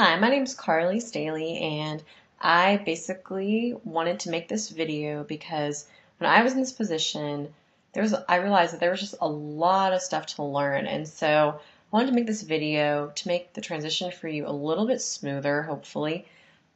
Hi, my name's Carly Staley, and I basically wanted to make this video because when I was in this position, I realized that there was just a lot of stuff to learn, and so I wanted to make this video to make the transition for you a little bit smoother, hopefully.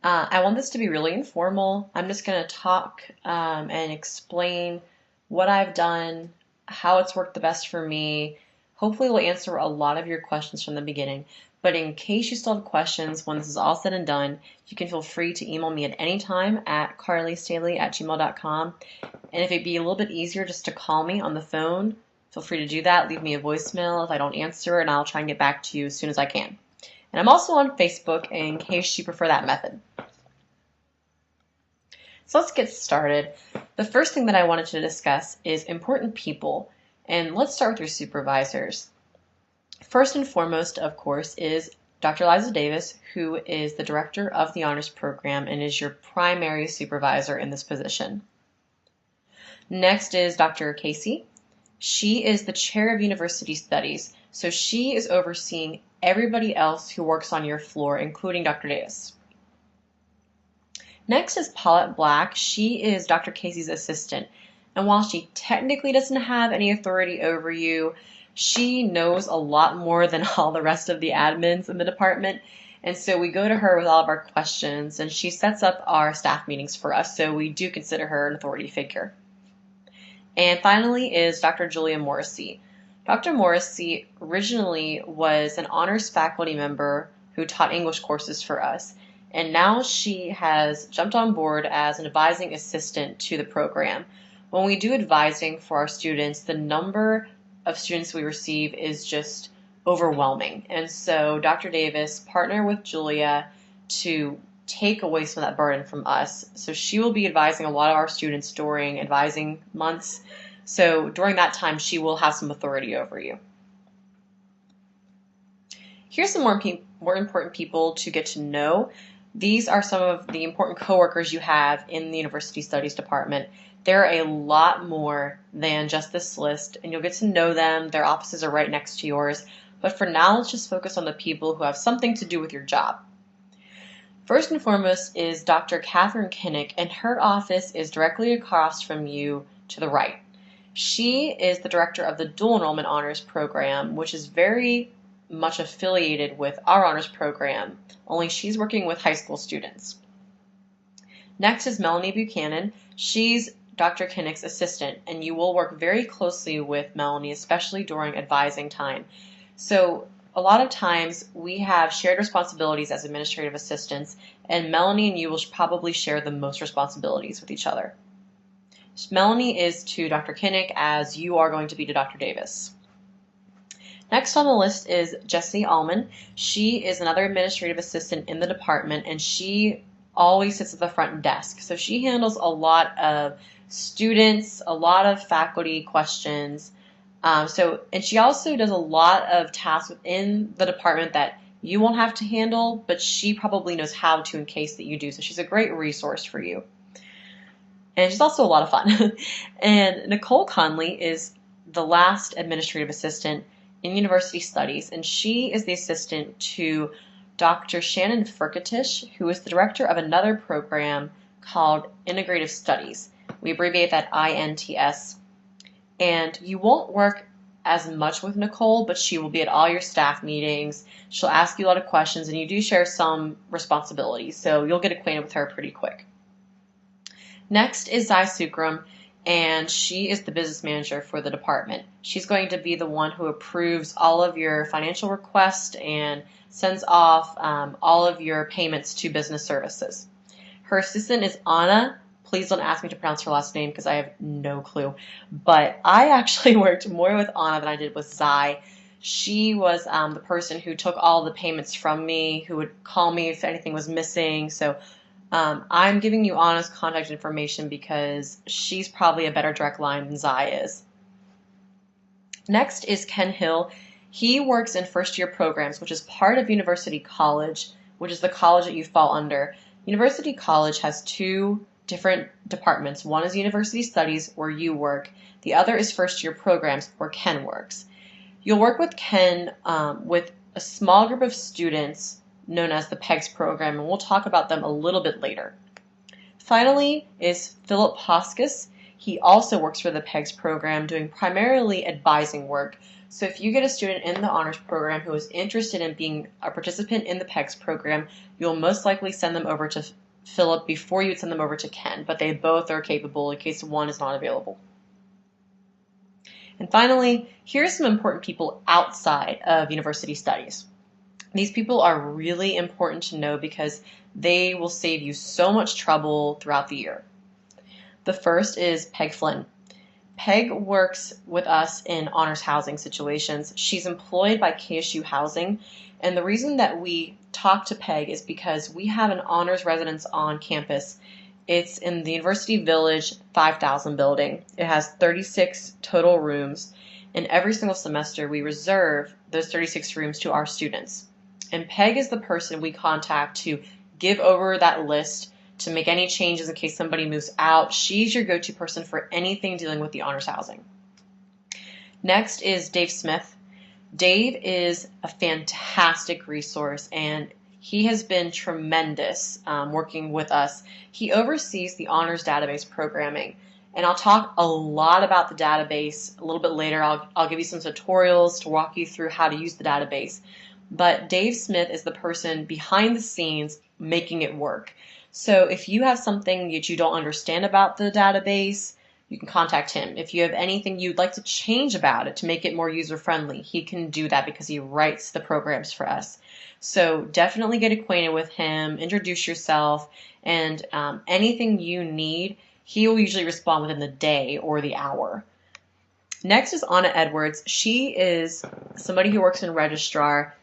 I want this to be really informal. I'm just going to talk and explain what I've done, how it's worked the best for me. Hopefully, we'll answer a lot of your questions from the beginning. But in case you still have questions when this is all said and done, you can feel free to email me at any time at carlystaley@gmail.com. And if it'd be a little bit easier just to call me on the phone, feel free to do that. Leave me a voicemail if I don't answer, and I'll try and get back to you as soon as I can. And I'm also on Facebook in case you prefer that method. So let's get started. The first thing that I wanted to discuss is important people, and let's start with your supervisors. First and foremost, of course, is Dr. Liza Davis, who is the director of the honors program and is your primary supervisor in this position. Next is Dr. Casey. She is the chair of university studies, so she is overseeing everybody else who works on your floor, including Dr. Davis. Next is Paulette Black. She is Dr. Casey's assistant, and while she technically doesn't have any authority over you, she knows a lot more than all the rest of the admins in the department, and so we go to her with all of our questions, and she sets up our staff meetings for us, so we do consider her an authority figure. And finally is Dr. Julia Morrissey. Dr. Morrissey originally was an honors faculty member who taught English courses for us, and now she has jumped on board as an advising assistant to the program. When we do advising for our students, the number of students we receive is just overwhelming. And so Dr. Davis partnered with Julia to take away some of that burden from us. So she will be advising a lot of our students during advising months. So during that time, she will have some authority over you. Here's some more important people to get to know. These are some of the important coworkers you have in the University Studies department. There are a lot more than just this list, and you'll get to know them. Their offices are right next to yours. But for now, let's just focus on the people who have something to do with your job. First and foremost is Dr. Catherine Kinnick, and her office is directly across from you to the right. She is the director of the Dual Enrollment Honors Program, which is very much affiliated with our honors program, only she's working with high school students. Next is Melanie Buchanan. She's Dr. Kinnick's assistant, and you will work very closely with Melanie, especially during advising time. So a lot of times we have shared responsibilities as administrative assistants, and Melanie and you will probably share the most responsibilities with each other. Melanie is to Dr. Kinnick as you are going to be to Dr. Davis. Next on the list is Jessie Allman. She is another administrative assistant in the department, and she always sits at the front desk. So she handles a lot of students, a lot of faculty questions. And she also does a lot of tasks within the department that you won't have to handle, but she probably knows how to in case that you do. So she's a great resource for you. And she's also a lot of fun. And Nicole Conley is the last administrative assistant in University Studies, and she is the assistant to Dr. Shannon Furkatish, who is the director of another program called Integrative Studies. We abbreviate that INTS. And you won't work as much with Nicole, but she will be at all your staff meetings. She'll ask you a lot of questions, and you do share some responsibilities, so you'll get acquainted with her pretty quick. Next is Zai Sukram, and she is the business manager for the department. She's going to be the one who approves all of your financial requests and sends off all of your payments to business services. Her assistant is Anna. Please don't ask me to pronounce her last name because I have no clue. But I actually worked more with Anna than I did with Zai. She was the person who took all the payments from me, who would call me if anything was missing. So I'm giving you Anna's contact information because she's probably a better direct line than Zai is. Next is Ken Hill. He works in first-year programs, which is part of University College, which is the college that you fall under. University College has two different departments. One is University Studies, where you work. The other is first-year programs, where Ken works. You'll work with Ken with a small group of students known as the PEGS program, and we'll talk about them a little bit later. Finally is Philip Hoskis. He also works for the PEGS program, doing primarily advising work. So if you get a student in the honors program who is interested in being a participant in the PEGS program, you'll most likely send them over to Philip before you'd send them over to Ken, but they both are capable in case one is not available. And finally, here's some important people outside of university studies. These people are really important to know because they will save you so much trouble throughout the year. The first is Peg Flynn. Peg works with us in honors housing situations. She's employed by KSU Housing, and the reason that we talk to Peg is because we have an honors residence on campus. It's in the University Village 5000 building. It has 36 total rooms, and every single semester we reserve those 36 rooms to our students. And Peg is the person we contact to give over that list, to make any changes in case somebody moves out. She's your go-to person for anything dealing with the honors housing. Next is Dave Smith. Dave is a fantastic resource, and he has been tremendous working with us. He oversees the honors database programming, and I'll talk a lot about the database a little bit later. I'll give you some tutorials to walk you through how to use the database. But Dave Smith is the person behind the scenes making it work. So if you have something that you don't understand about the database, you can contact him. If you have anything you'd like to change about it to make it more user-friendly, he can do that because he writes the programs for us. So definitely get acquainted with him, introduce yourself, and anything you need, he will usually respond within the day or the hour. Next is Anna Edwards. She is somebody who works in registrar,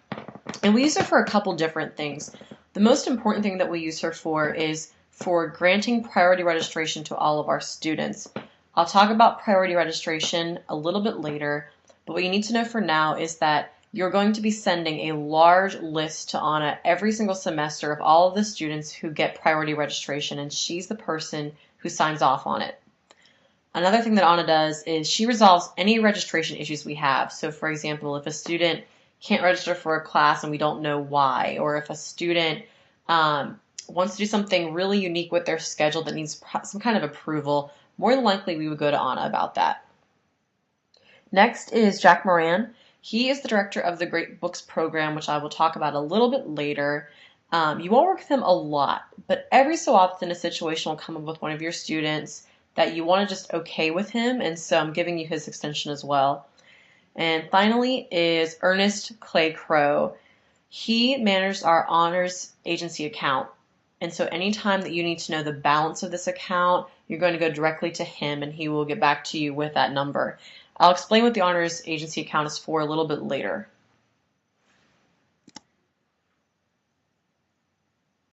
and we use her for a couple different things. The most important thing that we use her for is for granting priority registration to all of our students. I'll talk about priority registration a little bit later, but what you need to know for now is that you're going to be sending a large list to Anna every single semester of all of the students who get priority registration, and she's the person who signs off on it. Another thing that Anna does is she resolves any registration issues we have. So for example, if a student can't register for a class and we don't know why, or if a student wants to do something really unique with their schedule that needs some kind of approval, more than likely we would go to Anna about that. Next is Jack Moran. He is the director of the Great Books program, which I will talk about a little bit later. You won't work with him a lot, but every so often a situation will come up with one of your students that you want to just okay with him, and so I'm giving you his extension as well. And finally is Ernest Clay Crow. He managed our honors agency account. And so anytime that you need to know the balance of this account, you're going to go directly to him and he will get back to you with that number. I'll explain what the honors agency account is for a little bit later.